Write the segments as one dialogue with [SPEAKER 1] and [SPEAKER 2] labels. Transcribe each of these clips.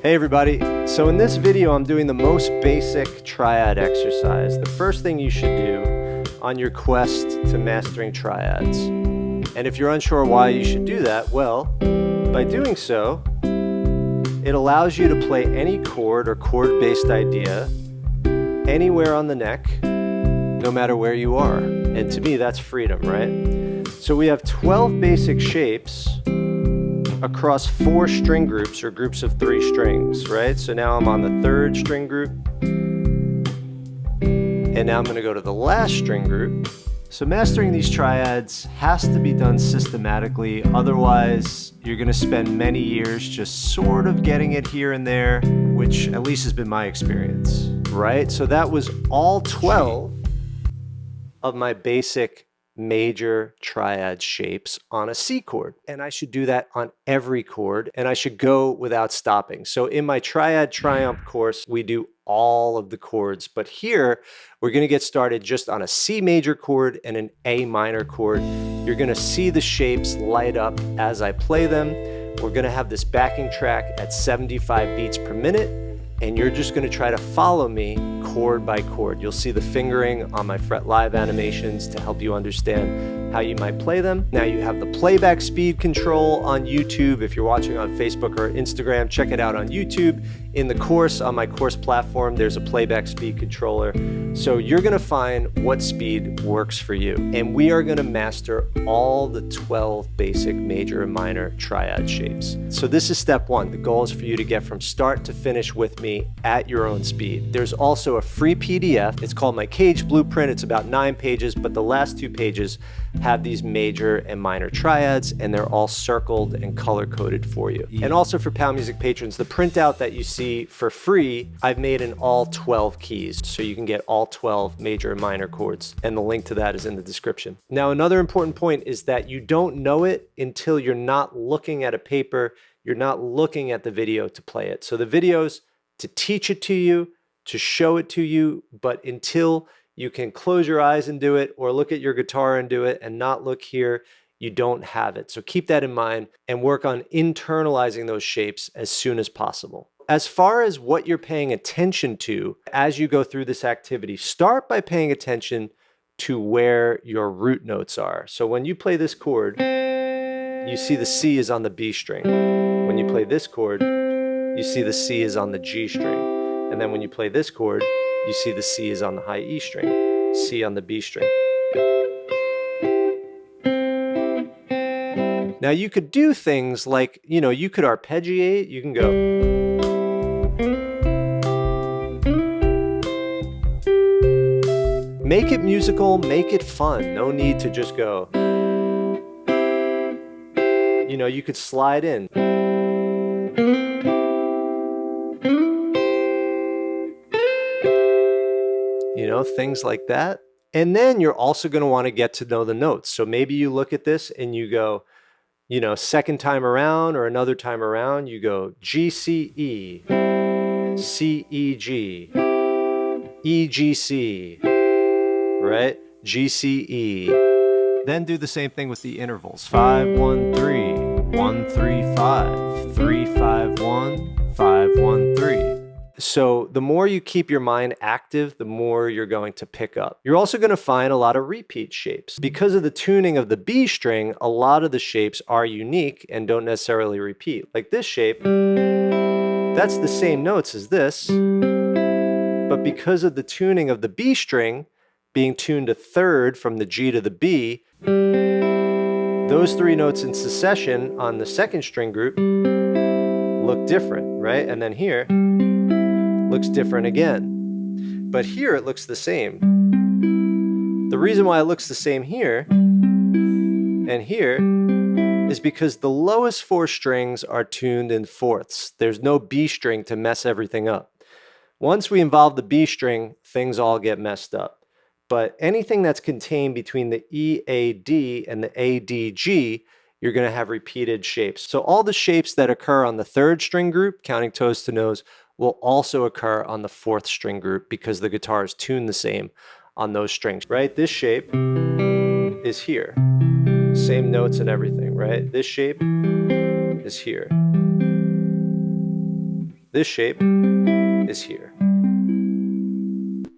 [SPEAKER 1] Hey everybody, so in this video I'm doing the most basic triad exercise. The first thing you should do on your quest to mastering triads. And if you're unsure why you should do that, well, by doing so, it allows you to play any chord or chord-based idea anywhere on the neck, no matter where you are. And to me, that's freedom, right? So we have 12 basic shapes across 4 string groups or groups of 3 strings, right? So now I'm on the 3rd string group, and now I'm going to go to the last string group. So mastering these triads has to be done systematically, otherwise you're going to spend many years just sort of getting it here and there, which at least has been my experience, right? So that was all 12 of my basic major triad shapes on a C chord, and I should do that on every chord, and I should go without stopping. So in my Triad Triumph course, we do all of the chords, but here we're going to get started just on a C major chord and an A minor chord. You're going to see the shapes light up as I play them. We're going to have this backing track at 75 beats per minute, and you're just going to try to follow me chord by chord. You'll see the fingering on my Fret Live animations to help you understand how you might play them. Now you have the playback speed control on YouTube. If you're watching on Facebook or Instagram, check it out on YouTube. In the course, on my course platform, there's a playback speed controller. So you're going to find what speed works for you. And we are going to master all the 12 basic major and minor triad shapes. So this is step 1. The goal is for you to get from start to finish with me at your own speed. There's also a free PDF. It's called my Cage Blueprint. It's about 9 pages, but the last 2 pages have these major and minor triads, and they're all circled and color-coded for you. And also for Pound Music patrons, the printout that you see for free, I've made in all 12 keys, so you can get all 12 major and minor chords, and the link to that is in the description. Now, another important point is that you don't know it until you're not looking at a paper, you're not looking at the video to play it. So the video's to teach it to you, to show it to you, but until you can close your eyes and do it, or look at your guitar and do it, and not look here, you don't have it. So keep that in mind and work on internalizing those shapes as soon as possible. As far as what you're paying attention to as you go through this activity, start by paying attention to where your root notes are. So when you play this chord, you see the C is on the B string. When you play this chord, you see the C is on the G string. And then when you play this chord, you see the C is on the high E string, C on the B string. Now you could do things like, you could arpeggiate, you can go. Make it musical, make it fun. No need to just go. You could slide in. Things like that. And then you're also going to want to get to know the notes. So maybe you look at this and you go, second time around or another time around, you go G, C, E, C, E, G, E, G, C, right? G, C, E. Then do the same thing with the intervals. 5, 1, 3, 1, 3, 5, 3, 5, 1, 5, 1, 3. So the more you keep your mind active, the more you're going to pick up. You're also going to find a lot of repeat shapes. Because of the tuning of the B string, a lot of the shapes are unique and don't necessarily repeat. Like this shape, that's the same notes as this, but because of the tuning of the B string being tuned to 3rd from the G to the B, those 3 notes in succession on the 2nd string group look different, right? And then here, looks different again. But here it looks the same. The reason why it looks the same here and here is because the lowest 4 strings are tuned in 4ths. There's no B string to mess everything up. Once we involve the B string, things all get messed up. But anything that's contained between the E, A, D and the A, D, G, you're going to have repeated shapes. So all the shapes that occur on the 3rd string group, counting toes to nose, will also occur on the 4th string group because the guitar is tuned the same on those strings, right? This shape is here. Same notes and everything, right? This shape is here. This shape is here.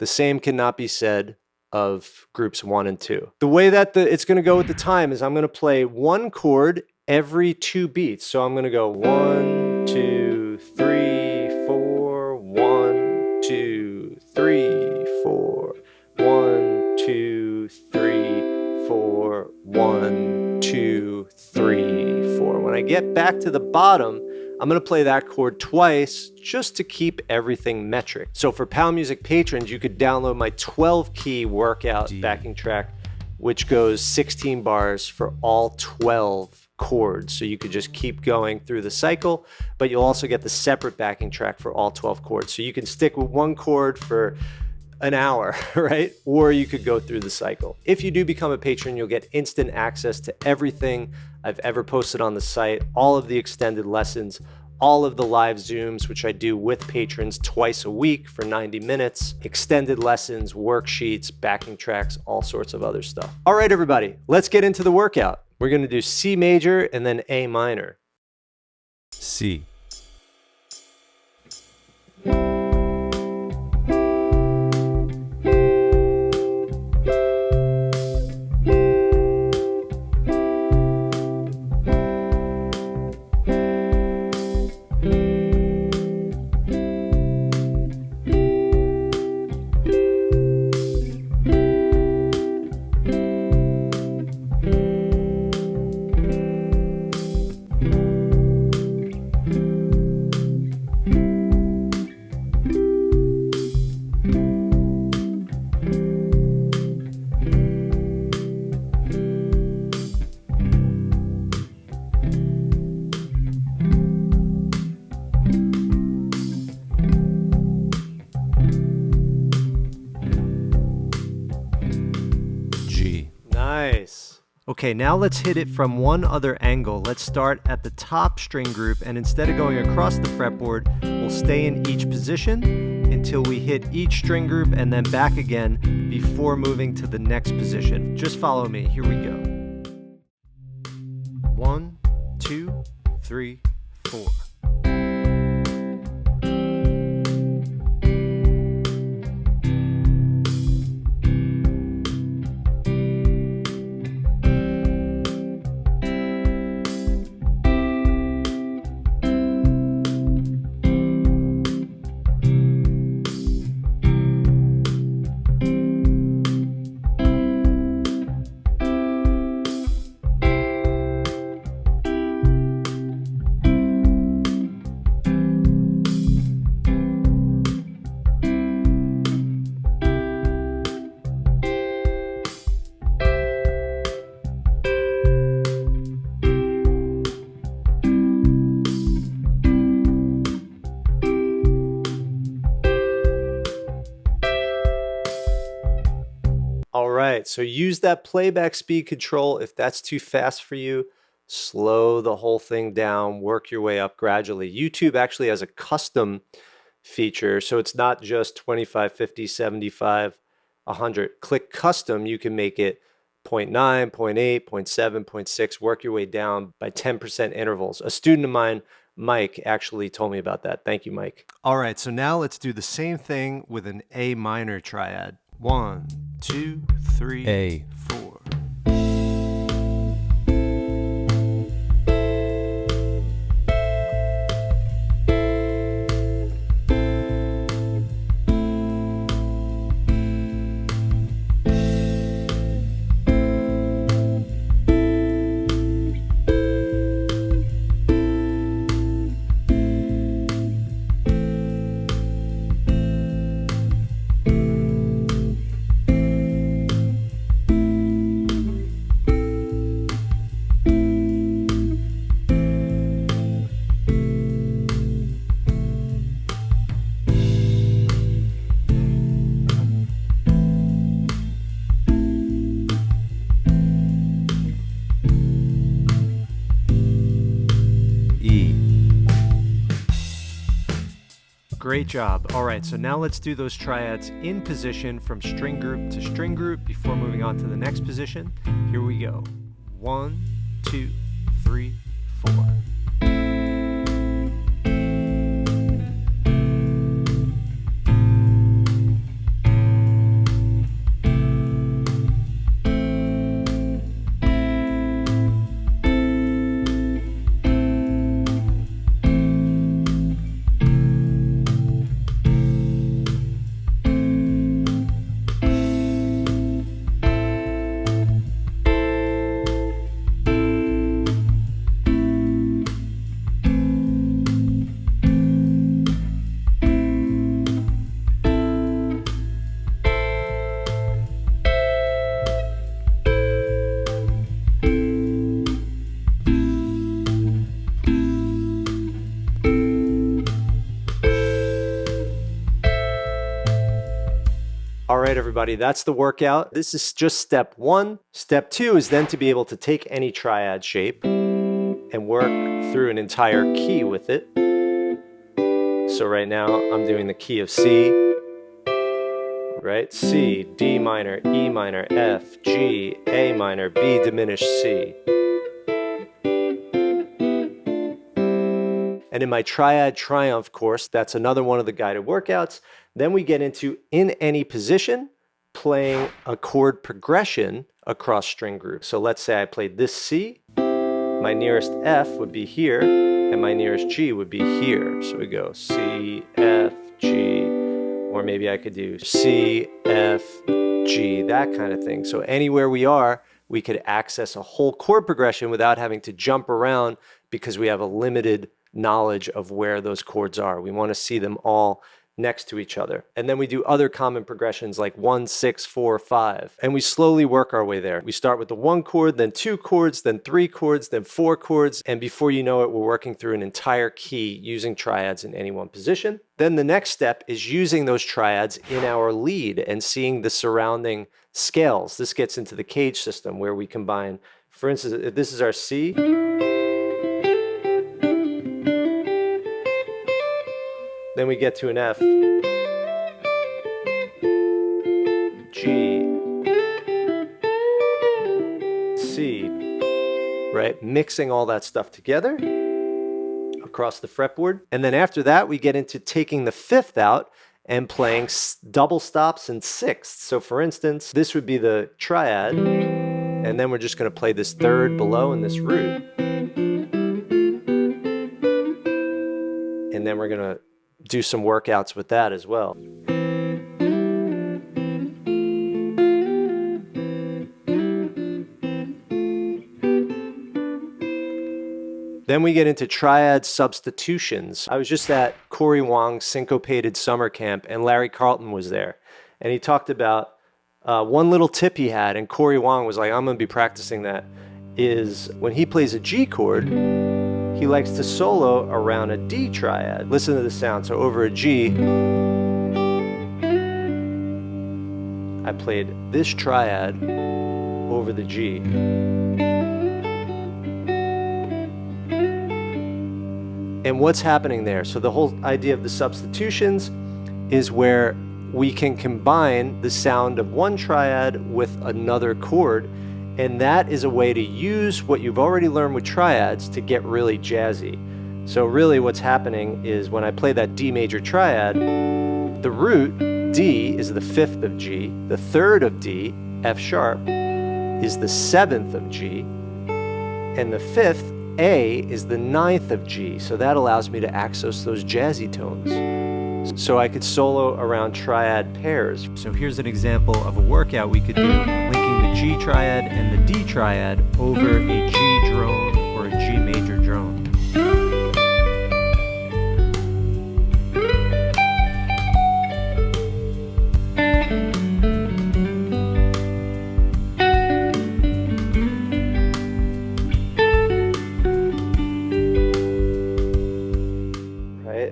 [SPEAKER 1] The same cannot be said of groups 1 and 2. The way that it's going to go with the time is I'm going to play one chord every 2 beats. So I'm going to go 1, 2, 3, 4, 1, 2, 3, 4, 1, 2, 3, 4, 1, 2, 3, 4. When I get back to the bottom, I'm going to play that chord twice just to keep everything metric. So for Pound Music patrons, you could download my 12-key workout backing track, which goes 16 bars for all 12 chords. So you could just keep going through the cycle, but you'll also get the separate backing track for all 12 chords. So you can stick with one chord for an hour, right? Or you could go through the cycle. If you do become a patron, you'll get instant access to everything I've ever posted on the site, all of the extended lessons, all of the live Zooms, which I do with patrons twice a week for 90 minutes, extended lessons, worksheets, backing tracks, all sorts of other stuff. All right, everybody, let's get into the workout. We're going to do C major and then A minor.
[SPEAKER 2] C.
[SPEAKER 1] Nice. Okay, now let's hit it from one other angle. Let's start at the top string group, and instead of going across the fretboard, we'll stay in each position until we hit each string group and then back again before moving to the next position. Just follow me. Here we go. 1, 2, 3, 4. All right, so use that playback speed control. If that's too fast for you, slow the whole thing down, work your way up gradually. YouTube actually has a custom feature, so it's not just 25, 50, 75, 100. Click custom, you can make it 0.9, 0.8, 0.7, 0.6, work your way down by 10% intervals. A student of mine, Mike, actually told me about that. Thank you, Mike. All right, so now let's do the same thing with an A minor triad. 1, 2, 3,
[SPEAKER 2] A.
[SPEAKER 1] 4. Great job. All right, so now let's do those triads in position from string group to string group before moving on to the next position. Here we go. 1, 2, 3, 4. right, everybody, that's the workout. This is just step one. Step two is then to be able to take any triad shape and work through an entire key with it. So right now I'm doing the key of C, right? C, D minor, E minor, F, G, A minor, B diminished C. And in my Triad Triumph course, that's another one of the guided workouts. Then we get into in any position, playing a chord progression across string groups. So let's say I played this C, my nearest F would be here, and my nearest G would be here. So we go C, F, G, or maybe I could do C, F, G, that kind of thing. So anywhere we are, we could access a whole chord progression without having to jump around because we have a limited knowledge of where those chords are. We want to see them all next to each other. And then we do other common progressions like 1, 6, 4, 5. And we slowly work our way there. We start with the 1 chord, then 2 chords, then 3 chords, then 4 chords. And before you know it, we're working through an entire key using triads in any one position. Then the next step is using those triads in our lead and seeing the surrounding scales. This gets into the cage system where we combine, for instance, if this is our C, then we get to an F, G, C, right? Mixing all that stuff together across the fretboard. And then after that, we get into taking the fifth out and playing double stops and sixths. So for instance, this would be the triad, and then we're just going to play this third below in this root. And then we're going to do some workouts with that as well. Then we get into triad substitutions. I was just at Corey Wong's Syncopated Summer Camp, and Larry Carlton was there. And he talked about one little tip he had, and Corey Wong was like, I'm going to be practicing that, is when he plays a G chord, he likes to solo around a D triad. Listen to the sound. So over a G, I played this triad over the G. And what's happening there? So the whole idea of the substitutions is where we can combine the sound of one triad with another chord. And that is a way to use what you've already learned with triads to get really jazzy. So really what's happening is when I play that D major triad, the root, D, is the 5th of G, the 3rd of D, F sharp, is the 7th of G, and the 5th, A, is the 9th of G. So that allows me to access those jazzy tones. So I could solo around triad pairs. So here's an example of a workout we could do, linking the G triad and the D triad over a G drone or a G major drone.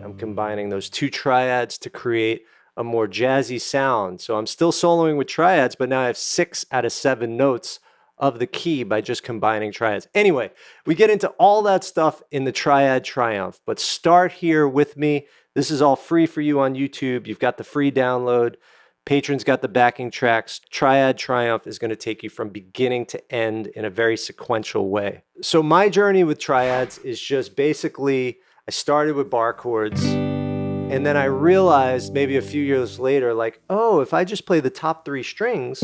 [SPEAKER 1] I'm combining those two triads to create a more jazzy sound. So I'm still soloing with triads, but now I have 6 out of 7 notes of the key by just combining triads. Anyway, we get into all that stuff in the Triad Triumph, but start here with me. This is all free for you on YouTube. You've got the free download. Patrons got the backing tracks. Triad Triumph is going to take you from beginning to end in a very sequential way. So my journey with triads is just basically, I started with bar chords, and then I realized maybe a few years later, like, oh, if I just play the top 3 strings,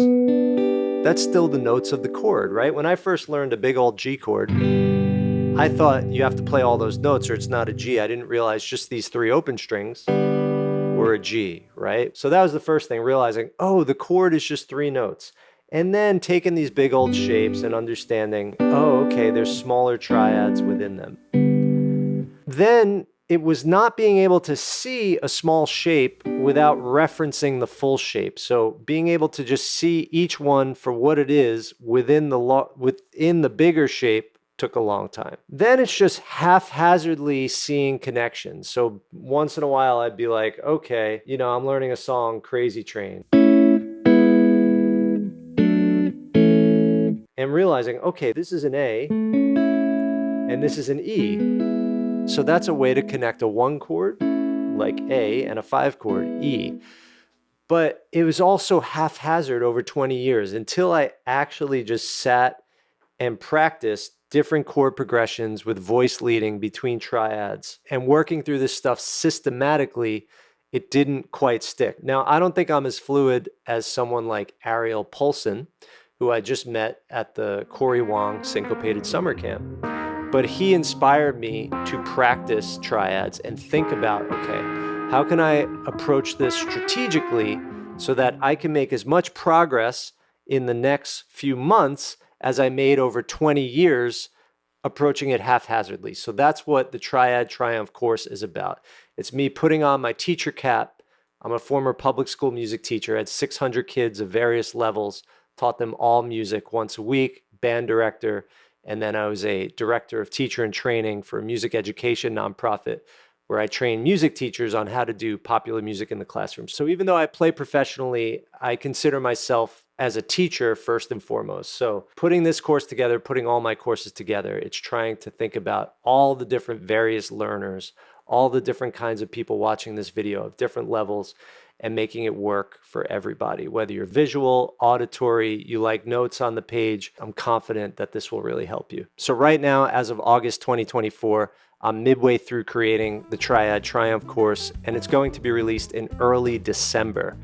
[SPEAKER 1] that's still the notes of the chord, right? When I first learned a big old G chord, I thought you have to play all those notes or it's not a G. I didn't realize just these 3 open strings were a G, right? So that was the first thing, realizing, oh, the chord is just 3 notes. And then taking these big old shapes and understanding, oh, okay, there's smaller triads within them. Then it was not being able to see a small shape without referencing the full shape. So being able to just see each one for what it is within the bigger shape took a long time. Then it's just haphazardly seeing connections. So once in a while I'd be like, okay, I'm learning a song, Crazy Train. and realizing, okay, this is an A and this is an E. So that's a way to connect a 1 chord like A and a 5 chord E. But it was also haphazard over 20 years until I actually just sat and practiced different chord progressions with voice leading between triads and working through this stuff systematically. It didn't quite stick. Now, I don't think I'm as fluid as someone like Ariel Poulsen, who I just met at the Corey Wong Syncopated Summer Camp. But he inspired me to practice triads and think about, okay, how can I approach this strategically so that I can make as much progress in the next few months as I made over 20 years approaching it haphazardly. So that's what the Triad Triumph course is about. It's me putting on my teacher cap. I'm a former public school music teacher. I had 600 kids of various levels, taught them all music once a week, band director, and then I was a director of teacher and training for a music education nonprofit where I train music teachers on how to do popular music in the classroom. So even though I play professionally, I consider myself as a teacher first and foremost. So putting this course together, putting all my courses together, it's trying to think about all the different various learners, all the different kinds of people watching this video of different levels, and making it work for everybody. Whether you're visual, auditory, you like notes on the page, I'm confident that this will really help you. So right now, as of August 2024, I'm midway through creating the Triad Triumph course, and it's going to be released in early December.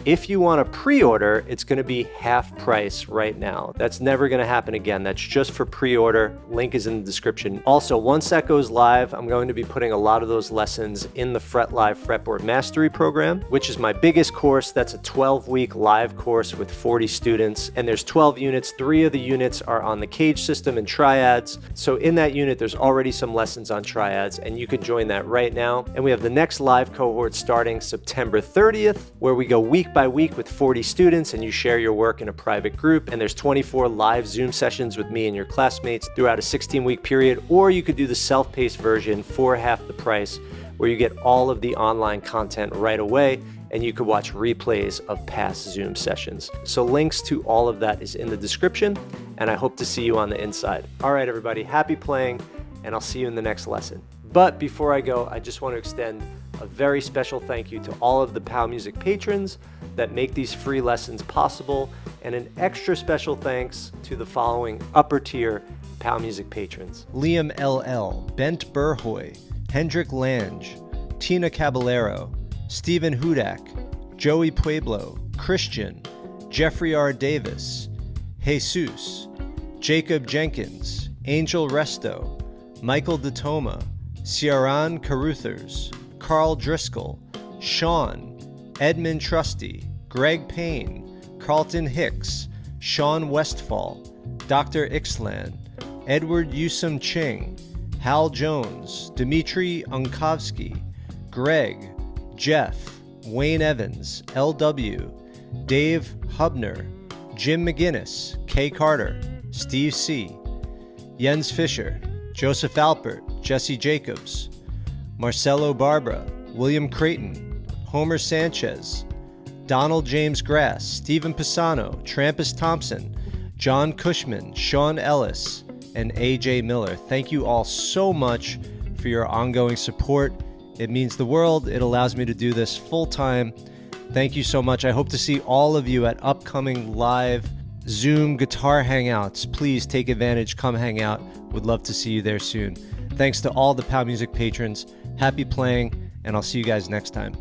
[SPEAKER 1] If you want to pre-order, it's going to be half price right now. That's never going to happen again. That's just for pre-order. Link is in the description. Also, once that goes live, I'm going to be putting a lot of those lessons in the Fret Live Fretboard Mastery program, which is my biggest course. That's a 12-week live course with 40 students, and there's 12 units. 3 of the units are on the cage system and triads. So in that unit, there's already some lessons on triads, and you can join that right now. And we have the next live cohort starting September 30th, where we go week by week with 40 students, and you share your work in a private group, and there's 24 live Zoom sessions with me and your classmates throughout a 16-week period. Or you could do the self-paced version for half the price, where you get all of the online content right away, and you could watch replays of past Zoom sessions. So links to all of that is in the description, and I hope to see you on the inside. All right, everybody, happy playing, and I'll see you in the next lesson. But before I go, I just want to extend a very special thank you to all of the POW Music patrons that make these free lessons possible, and an extra special thanks to the following upper tier POW Music patrons:
[SPEAKER 2] Liam LL, Bent Burhoy, Hendrik Lange, Tina Caballero, Stephen Hudak, Joey Pueblo, Christian, Jeffrey R. Davis, Jesus, Jacob Jenkins, Angel Resto, Michael DeToma, Ciaran Caruthers, Carl Driscoll, Sean, Edmund Trusty, Greg Payne, Carlton Hicks, Sean Westfall, Dr. Ixlan, Edward Yusum Ching, Hal Jones, Dmitry Unkovsky, Greg, Jeff, Wayne Evans, LW, Dave Hubner, Jim McGinnis, Kay Carter, Steve C., Jens Fischer, Joseph Alpert, Jesse Jacobs, Marcelo Barbara, William Creighton, Homer Sanchez, Donald James Grass, Stephen Pisano, Trampus Thompson, John Cushman, Sean Ellis, and AJ Miller. Thank you all so much for your ongoing support. It means the world. It allows me to do this full time. Thank you so much. I hope to see all of you at upcoming live Zoom guitar hangouts. Please take advantage, come hang out. Would love to see you there soon. Thanks to all the POW Music patrons. Happy playing, and I'll see you guys next time.